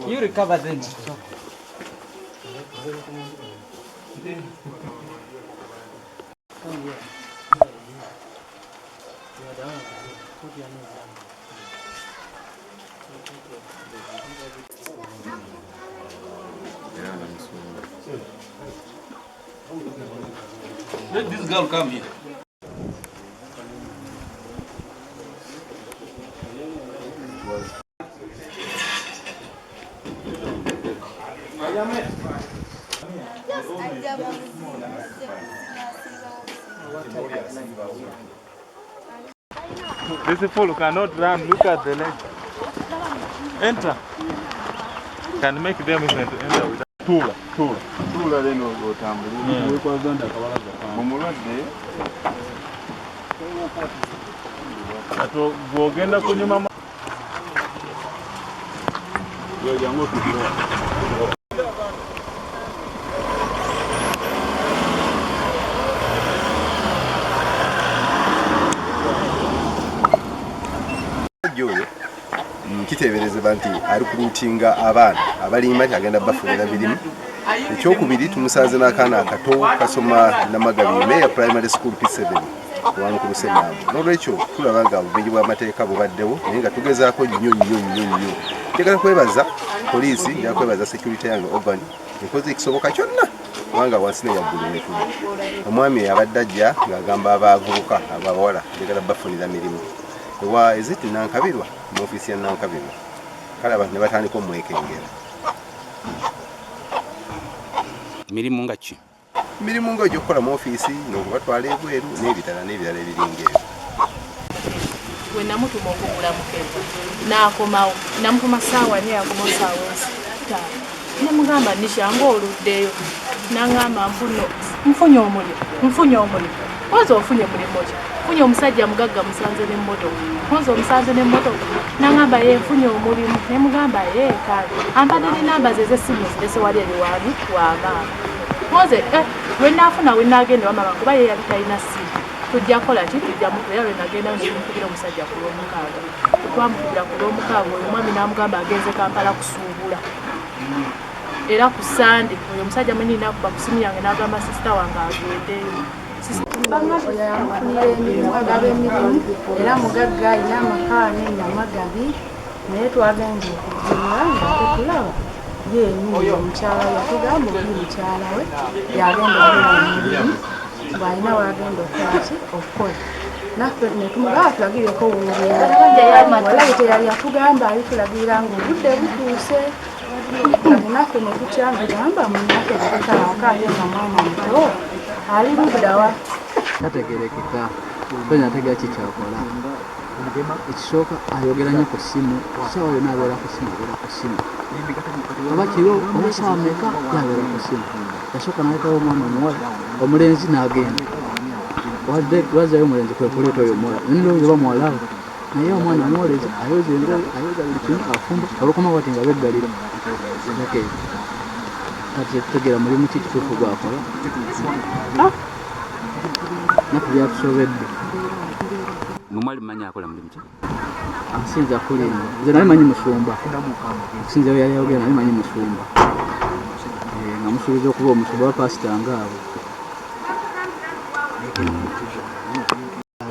You recover then. Let this girl come here. This fool cannot run. Look at the leg. Enter. Can make them enter with Tula. Then we'll tambule. We call them the Kawalaza. Mumulade. Ato bogenda kunyuma. Yo yango tukiro. Kiteeberezebwa nti ali kuluutinga abaana abalima agenda abafunira emirimu. Ekyokubiri tumusanze n'akaana akato kasoma Namagabi B Primary School P7 wangu ku Ssentamu. N'olwekyo tulaba nga obumenyi bw'amateeka bubaddewo naye nga tugezaako nnyo. Njagala kwebaza poliisi, njagala kwebaza security yange Oban ekoze ekisoboka kyonna kubanga wansi ne waggulu ne tuli. Omwami abadde ajja ng'agamba abavubuka abawala njagala bafunira emirimu. Is it Nankabirwa? Mu ofisi ya Nankabirwa. Kale abantu ne batandika omwekengera. Mirimu nga ki? Mirimu nga gy'okukola mu ofisi n'okubatwala ebweru n'ebirala ebiringa ebyo. Bwe namutuma okugula mukebe n'akomawo namutuma ssaawa nnya yakomawo ssaawa ttaano nemugamba nishangu oluddeyo n'aŋŋamba nfunye omulimu oza ofunye mulimu ki funye omusajja mugagga musanze n'emmotoka oza omusanze n'emmotoka n'aŋŋamba ye nfunye omulimu nemugamba ye kale ampadde n'enamba ze z'essimu zirese wali ebiwaani w'amaama oze wennaafuna wennaagenda wamama kuba ye yali talina ssimu tujja kukola ki tujja mukubira lwe nagenda nemukubira omusajja ku lw'omukaaga twamukubira ku lw'omukaaga oyo omwami n'amugamba agenze Kampala kusuubula era ku Sande oyo omusajja mwennyini n'akuba ku simu yange n'agamba sisita wange agendeyo yamufunira emirimu agaba emirimu era mugagga alina amakaane Namagabi naye twagenda okugenda nga tetulaba yenyini omukyala yatugamba oli mukyala we yagenda okukola emirimu bw'alina wagenda okolaki okukola naffe netumugamba tulagireko walabe teyali atugamba alitulagirira nga obudde butuuse kati naffe netutya ngagamba munaffe tetutalakayo nga mwana muto ali luddawa tategerekeka fena ategera kikyakola ekisooka ayogera nnyo ku ssimu ssaawa yonna abeera ku ssimu oba kiro oba ssaawa meka yabeera ku ssimu yasooka nalekawo omwana omuwala omulenzi n'agenda wadde lwazayo omulenzi kwe kuleeta oyo omuwala nilowooza oba muwalawe naye omwana omuwolezi ayoza engoye ayoza buli kimu afumba olwokoma bati nga beggalira kati tetutegeera mulimu ki kituufu gwakola naku byatusobedde Nomali manya akola mulimu ki? Asinza kulinda nze naye manyi musumba sinza yali ayogera naye manyi musumba nga musuubiza okuba omusumba wa Pasita ngaabo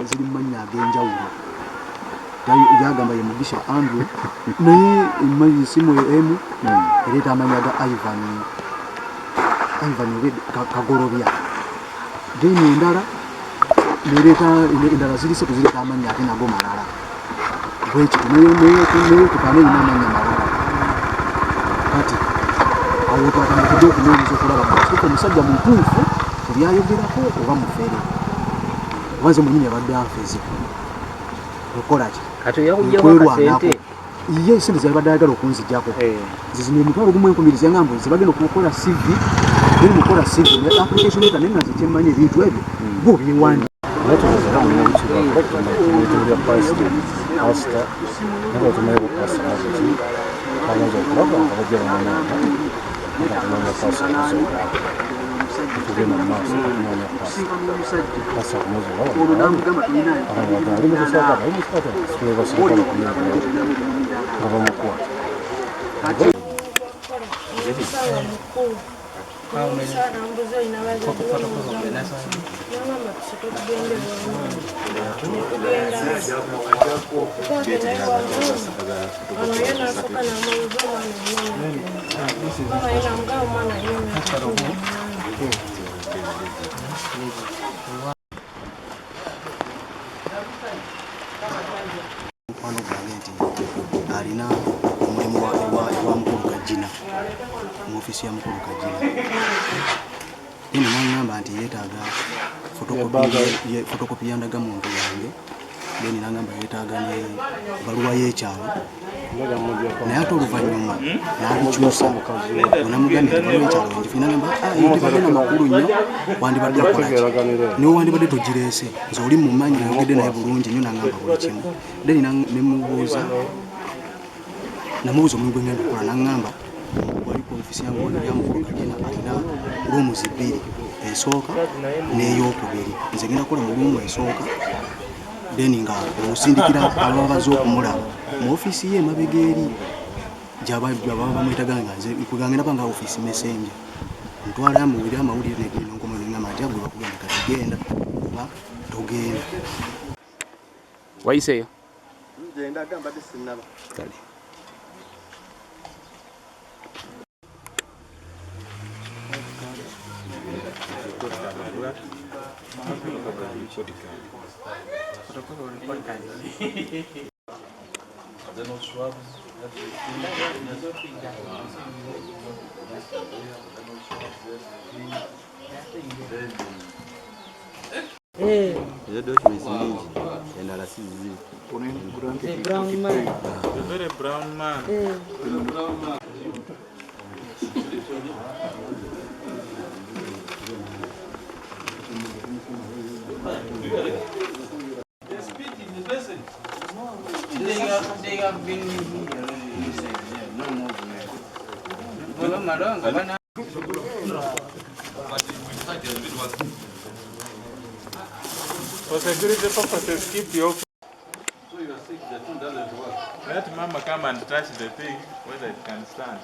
ziri mu mannya ag'enjawulo yagamba ye Mugisha Andrew naye emanyi simu emu ereeta amanya ga Ivan Kagorobya deni endala nereeta endala zirise kuzireta amanya ate nago malala bwekyo neyekutano erina amanya malala kati awo twatandikidde okunoonyeza okulaba katuuka omusajja mutuufu tulyayogerako oba mufere obanze munyini abadde anfeze okolaki kati yakujjamu akasente iye sente zabadde ayagala okunzijjako zizina emitwalo gumu enkumirizi yangamba ze bagenda okukola CV beri mukola CV ne application letter naye nga zekyemmanyi ebintu ebyo bo byewandi Pasita, never to make a pastor. I was a problem. I was given a man. I don't know pastor. To be my master, I don't know pastor. Pastor was a lot. I don't know the father. I was better. He was a lot of alina omulimu wa mukulu kajina mu ofisi ya mukulu kajina ine nangamba nti yeetaaga fotokopi yandagamuntu yange then nangamba yeetaaga ne baluwa y'ekyalo naye ate oluvanyuma n'abikyusa onamugambye baluwa y'ekyalo njifu nangamba tebadde na makulu nnyo wandibadde akolaki niwe wandibadde togireese nze oli mumanyi nayogedde naye bulungi nnyo nangamba buli kimu then nemubuuza omulimu gwe ngenda okukola nangamba wali ku ofisi yange ya mukulu kagina alina rooms 2 esooka n'eyokubiri nze ngenda kukola mu ruumu esooka then nga osindikira ababaze okumulaba mu ofisi ye emabega eri gy'ababa bamwetaga nga nze nkugangenda banga ofisi messenger ntwala amawulire n'enkomo n'engamba nti agwe bakugenda kati genda oba togenda wayiseeyo Genda agamba sinaba kale the documents and I see the brown man. The very brown man. They have been here. No movement. Well, Malanga, For security purposes, keep the open. Let Mama come and touch the thing whether it can stand.